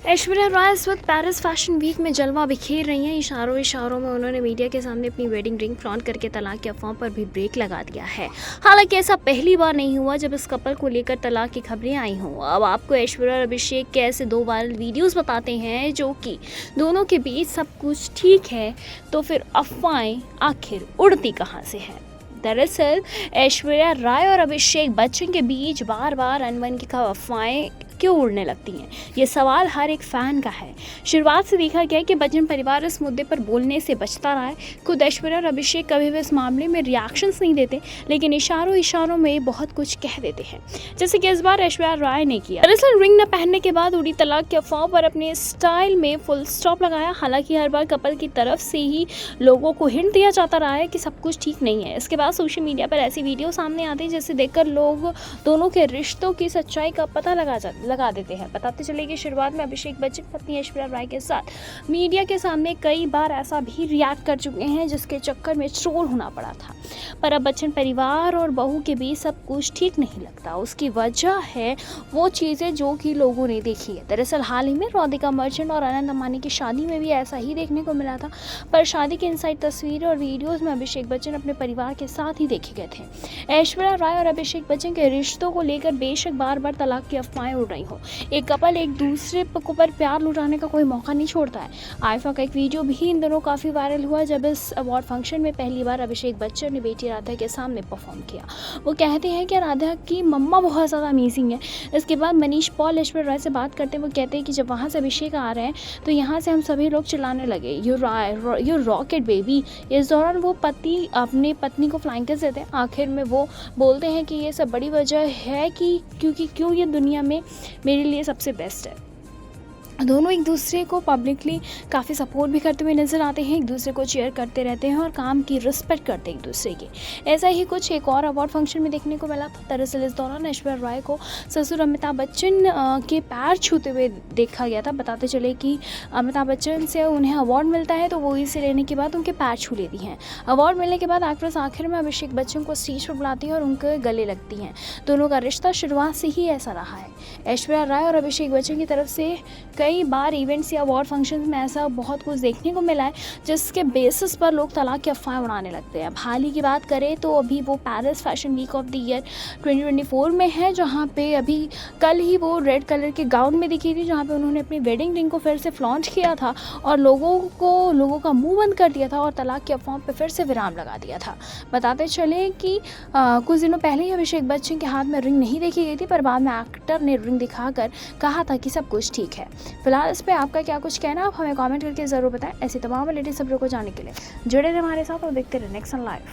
ऐश्वर्या राय इस वक्त Paris fashion week में जलवा बिखेर रही हैं। इशारों इशारों में उन्होंने मीडिया के सामने अपनी वेडिंग रिंग फ्लॉन्ट करके तलाक की अफवाह पर भी ब्रेक लगा दिया है। हालांकि ऐसा पहली बार नहीं हुआ जब इस कपल को लेकर तलाक की खबरें आई हों। अब आपको ऐश्वर्या और अभिषेक के ऐसे 2 वायरल वीडियोस बताते हैं जो कि दोनों के बीच सब कुछ ठीक है, तो फिर अफवाहें आखिर उड़ती कहाँ से हैं। दरअसल ऐश्वर्या राय और अभिषेक बच्चन के बीच बार बार अनबन की अफवाहें क्यों उड़ने लगती हैं, ये सवाल हर एक फैन का है। शुरुआत से देखा गया कि बच्चन परिवार इस मुद्दे पर बोलने से बचता रहा है। खुद ऐश्वर्या और अभिषेक कभी भी इस मामले में रिएक्शंस नहीं देते, लेकिन इशारों इशारों में बहुत कुछ कह देते हैं, जैसे कि इस बार ऐश्वर्या राय ने किया। दरअसल रिंग न पहनने के बाद उड़ी तलाक की अफवाह पर अपने स्टाइल में फुल स्टॉप लगाया। हालांकि हर बार कपल की तरफ से ही लोगों को हिंट दिया जाता रहा है कि सब कुछ ठीक नहीं है। इसके बाद सोशल मीडिया पर ऐसी वीडियो सामने आती है जिसे देखकर लोग दोनों के रिश्तों की सच्चाई का पता लगा देते हैं। बताते चले कि शुरुआत में अभिषेक बच्चन पत्नी ऐश्वर्या राय के साथ मीडिया के सामने कई बार ऐसा भी रिएक्ट कर चुके हैं जिसके चक्कर में ट्रोल होना पड़ा था। पर अब बच्चन परिवार और बहू के बीच सब कुछ ठीक नहीं लगता। उसकी वजह है वो चीज़ें जो कि लोगों ने देखी है। दरअसल हाल ही में राधिका मर्चेंट और अनंत अंबानी की शादी में भी ऐसा ही देखने को मिला था। पर शादी की इनसाइड तस्वीरें और वीडियोज़ में अभिषेक बच्चन अपने परिवार के साथ ही देखे गए थे। ऐश्वर्या राय और अभिषेक बच्चन के रिश्तों को लेकर बेशक बार बार तलाक की अफवाहें उड़ रही हो, एक कपल एक दूसरे पर प्यार लुटाने का कोई मौका नहीं छोड़ता है। आईफा का एक वीडियो भी इन दिनों काफ़ी वायरल हुआ जब इस अवार्ड फंक्शन में पहली बार अभिषेक बच्चन ने बेटी राधा के सामने परफॉर्म किया। वो कहते हैं कि राधा की मम्मा बहुत ज़्यादा अमेजिंग है। इसके बाद मनीष पॉल ऐश्वर्या राय से बात करते हैं। वो कहते हैं कि जब वहाँ से अभिषेक आ रहे हैं तो यहाँ से हम सभी लोग चिल्लाने लगे, यू रॉकेट बेबी। इस दौरान वो पति अपनी पत्नी को फ्लाइंग किस देते हैं। आखिर में वो बोलते हैं कि ये सब बड़ी वजह है कि क्यों ये दुनिया में मेरे लिए सबसे बेस्ट है। दोनों एक दूसरे को पब्लिकली काफ़ी सपोर्ट भी करते हुए नजर आते हैं, एक दूसरे को चेयर करते रहते हैं और काम की रिस्पेक्ट करते हैं एक दूसरे की। ऐसा ही कुछ एक और अवार्ड फंक्शन में देखने को मिला था। दरअसल इस दौरान ऐश्वर्या राय को ससुर अमिताभ बच्चन के पैर छूते हुए देखा गया था। बताते चले कि अमिताभ बच्चन से उन्हें अवार्ड मिलता है तो वो इसे लेने के बाद उनके पैर छू लेती हैं। अवार्ड मिलने के बाद एक्ट्रेस आखिर में अभिषेक बच्चन को स्टेज पर बुलाती है और उनके गले लगती हैं। दोनों का रिश्ता शुरुआत से ही ऐसा रहा है। ऐश्वर्या राय और अभिषेक बच्चन की तरफ से कई बार इवेंट्स या अवार्ड फंक्शंस में ऐसा बहुत कुछ देखने को मिला है जिसके बेसिस पर लोग तलाक की अफवाहें उड़ाने लगते हैं। अब हाल ही की बात करें तो अभी वो Paris fashion week of the year 2024 में है, जहाँ पे अभी कल ही वो रेड कलर के गाउन में दिखी थी, जहाँ पे उन्होंने अपनी वेडिंग रिंग को फिर से फ्लॉन्च किया था और लोगों का मुंह बंद कर दिया था और तलाक की अफवाहों पर फिर से विराम लगा दिया था। बताते चले कि कुछ दिनों पहले ही अभिषेक बच्चन के हाथ में रिंग नहीं देखी गई थी, पर बाद में एक्टर ने रिंग दिखाकर कहा था कि सब कुछ ठीक है। फिलहाल इस पे आपका क्या कुछ कहना, आप हमें कमेंट करके ज़रूर बताएं। ऐसी तमाम लेटेस्ट खबरों को जानने के लिए जुड़े रहे हमारे साथ और देखते रहे नेक्स्ट लाइव।